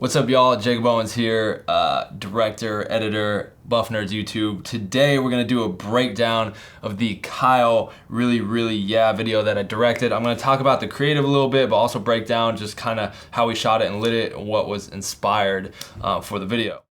What's up, y'all? Jakob Owens here, director, editor, Buff Nerds YouTube. Today we're gonna do a breakdown of the Kyle Really Yeah video that I directed. I'm gonna talk about the creative a little bit, but also break down just kind of how we shot it and lit it and what was inspired for the video.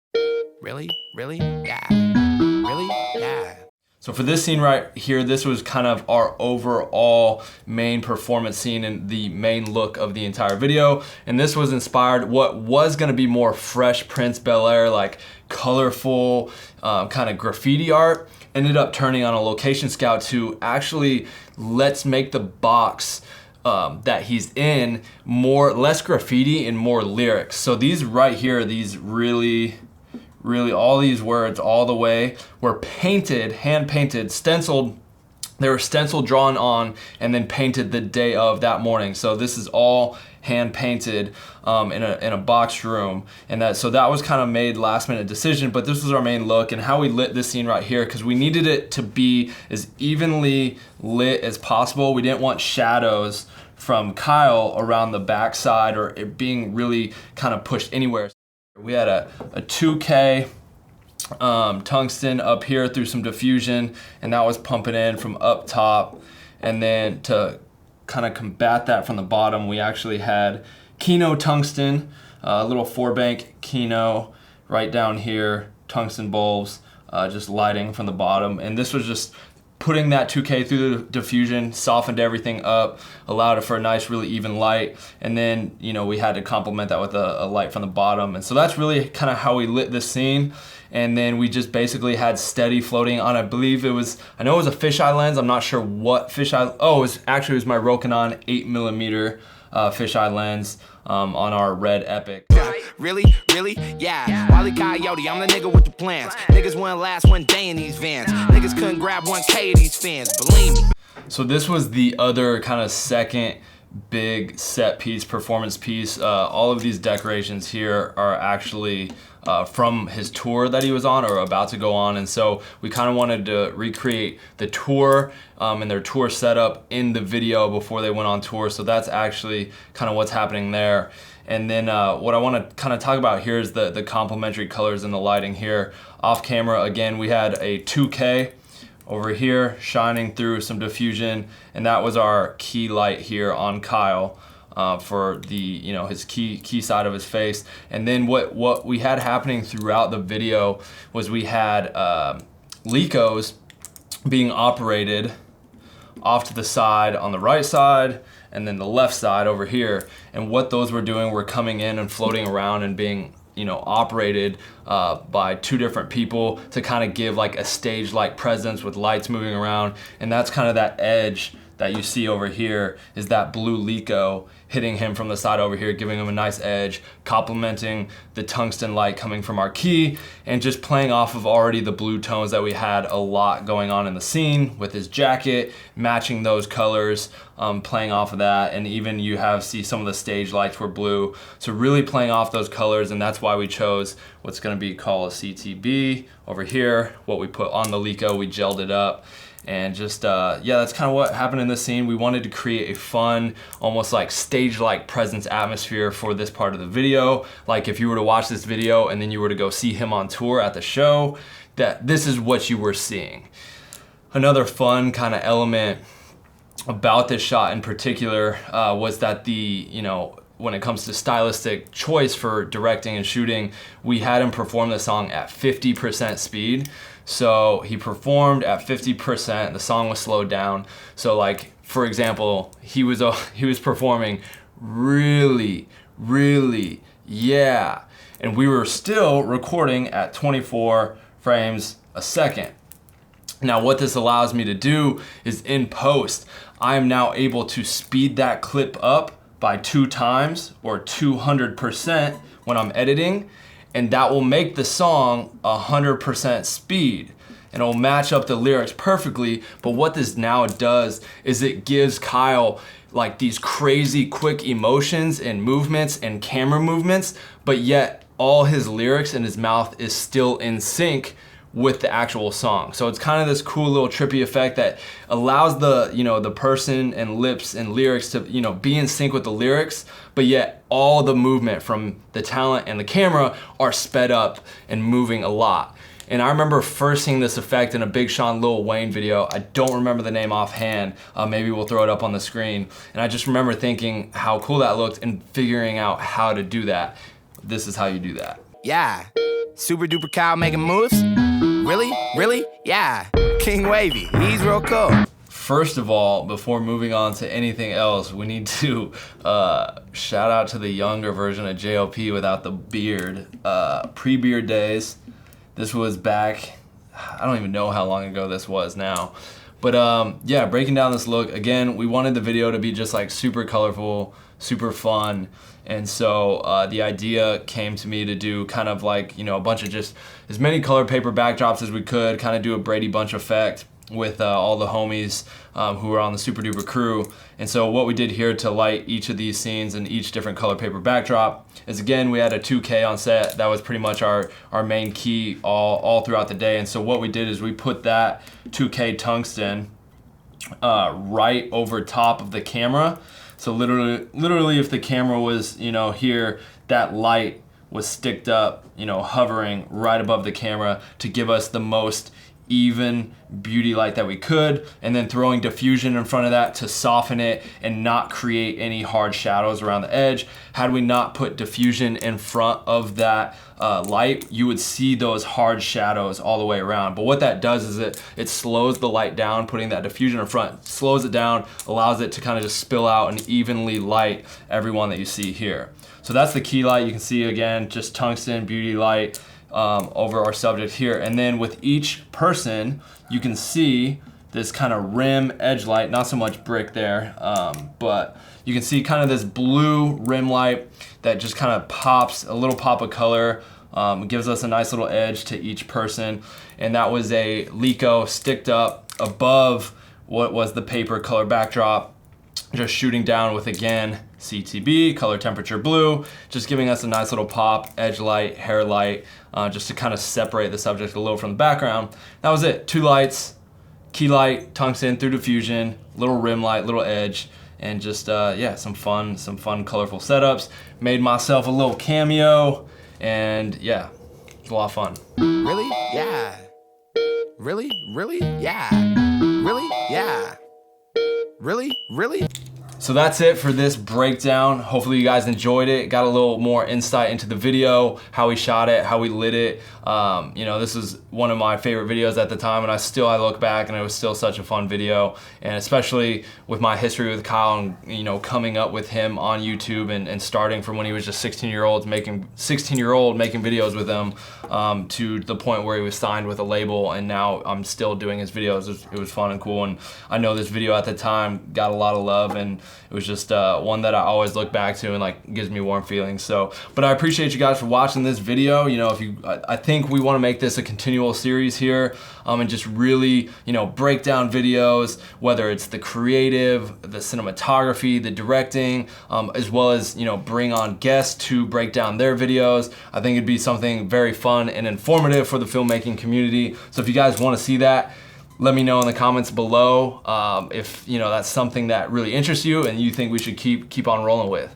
Really? Yeah. Really? Yeah. So for this scene right here, this was kind of our overall main performance scene and the main look of the entire video. And this was inspired what was gonna be more Fresh Prince Bel-Air, like colorful kind of graffiti art, ended up turning on a location scout to actually let's make the box that he's in less graffiti and more lyrics. So these right here, these really all these words all the way were painted, hand painted, stenciled. They were stenciled, drawn on, and then painted the day of that morning. So this is all hand painted in a box room, and that was kind of made last minute decision. But this was our main look and how we lit this scene right here, because we needed it to be as evenly lit as possible. We didn't want shadows from Kyle around the backside or it being really kind of pushed anywhere. We had a 2K tungsten up here through some diffusion, and that was pumping in from up top. And then to kind of combat that from the bottom, we actually had Kino tungsten, a little 4-bank Kino right down here, tungsten bulbs, just lighting from the bottom. And this was just putting that 2K through the diffusion, softened everything up, allowed it for a nice, really even light. And then, we had to complement that with a light from the bottom. And so that's really kind of how we lit this scene. And then we just basically had steady floating on, I know it was a fisheye lens. I'm not sure what fisheye, it was my Rokinon 8mm fisheye lens on our Red Epic. Really? Yeah. Wally Coyote, I'm the nigga with the plans. Niggas wouldn't last one day in these vans. Niggas couldn't grab 1K of these fans, believe me. So this was the other kind of second big set piece, performance piece. All of these decorations here are actually from his tour that he was on or about to go on. And so we kind of wanted to recreate the tour and their tour setup in the video before they went on tour. So that's actually kind of what's happening there. And then what I want to kind of talk about here is the complementary colors and the lighting here. Off camera, again, we had a 2K over here shining through some diffusion, and that was our key light here on Kyle for the his key side of his face. And then what we had happening throughout the video was we had Lecos being operated off to the side on the right side, and then the left side over here. And what those were doing were coming in and floating around and being operated by two different people to kind of give like a stage-like presence with lights moving around. And that's kind of that edge that you see over here is that blue Leco hitting him from the side over here, giving him a nice edge, complementing the tungsten light coming from our key, and just playing off of already the blue tones that we had a lot going on in the scene with his jacket, matching those colors, playing off of that. And even you see some of the stage lights were blue. So really playing off those colors, and that's why we chose what's gonna be called a CTB over here. What we put on the Leco, we gelled it up. And just, that's kind of what happened in this scene. We wanted to create a fun, almost like stage-like presence atmosphere for this part of the video. Like if you were to watch this video and then you were to go see him on tour at the show, that this is what you were seeing. Another fun kind of element about this shot in particular was that when it comes to stylistic choice for directing and shooting, we had him perform the song at 50% speed. So he performed at 50%, the song was slowed down. So like, for example, he was performing really, yeah. And we were still recording at 24 frames a second. Now what this allows me to do is in post, I am now able to speed that clip up by 2 times or 200% when I'm editing, and that will make the song 100% speed, and it'll match up the lyrics perfectly. But what this now does is it gives Kyle like these crazy quick emotions and movements and camera movements, but yet all his lyrics in his mouth is still in sync with the actual song. So it's kind of this cool little trippy effect that allows the, you know, the person and lips and lyrics to, you know, be in sync with the lyrics, but yet all the movement from the talent and the camera are sped up and moving a lot. And I remember first seeing this effect in a Big Sean Lil Wayne video. I don't remember the name offhand. Maybe we'll throw it up on the screen. And I just remember thinking how cool that looked and figuring out how to do that. This is how you do that. Yeah. Super duper Kyle making moves? Really? Really? Yeah. King Wavy. He's real cool. First of all, before moving on to anything else, we need to shout out to the younger version of JLP without the beard. Pre-beard days. This was back, I don't even know how long ago this was now. But yeah, breaking down this look, again, we wanted the video to be just like super colorful, super fun. And so the idea came to me to do kind of like, you know, a bunch of just as many color paper backdrops as we could, kind of do a Brady Bunch effect with all the homies who were on the Super Duper crew. And so what we did here to light each of these scenes and each different color paper backdrop is, again, we had a 2K on set. That was pretty much our main key all throughout the day. And so what we did is we put that 2K tungsten right over top of the camera. So literally if the camera was, you know, here, that light was sticked up, you know, hovering right above the camera to give us the most even beauty light that we could, and then throwing diffusion in front of that to soften it and not create any hard shadows around the edge. Had we not put diffusion in front of that light, you would see those hard shadows all the way around. But what that does is it slows the light down. Putting that diffusion in front slows it down, allows it to kind of just spill out and evenly light everyone that you see here. So that's the key light. You can see, again, just tungsten beauty light over our subject here. And then with each person, you can see this kind of rim edge light, not so much brick there, but you can see kind of this blue rim light that just kind of pops, a little pop of color, gives us a nice little edge to each person. And that was a Lico sticked up above what was the paper color backdrop, just shooting down with, again, CTB, color temperature blue, just giving us a nice little pop, edge light, hair light, just to kind of separate the subject a little from the background. That was it. 2 lights, key light, tungsten through diffusion, little rim light, little edge, and just, yeah, some fun colorful setups. Made myself a little cameo, and yeah, it was a lot of fun. Really? Yeah. Really? Really? Yeah. Really? Yeah. Really? Really? So that's it for this breakdown. Hopefully you guys enjoyed it. Got a little more insight into the video, how we shot it, how we lit it. You know, this is one of my favorite videos at the time, and I look back and it was still such a fun video. And especially with my history with Kyle and, you know, coming up with him on YouTube and starting from when he was just 16-year-old making videos with him to the point where he was signed with a label, and now I'm still doing his videos. It was fun and cool, and I know this video at the time got a lot of love, and it was just one that I always look back to and like gives me warm feelings. So, but I appreciate you guys for watching this video. You know, I think we want to make this a continual series here, and just really, you know, break down videos, whether it's the creative, the cinematography, the directing, as well as, you know, bring on guests to break down their videos. I think it'd be something very fun and informative for the filmmaking community. So if you guys want to see that, let me know in the comments below if, you know, that's something that really interests you and you think we should keep on rolling with.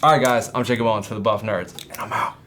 All right, guys, I'm Jakob Owens for the Buff Nerds, and I'm out.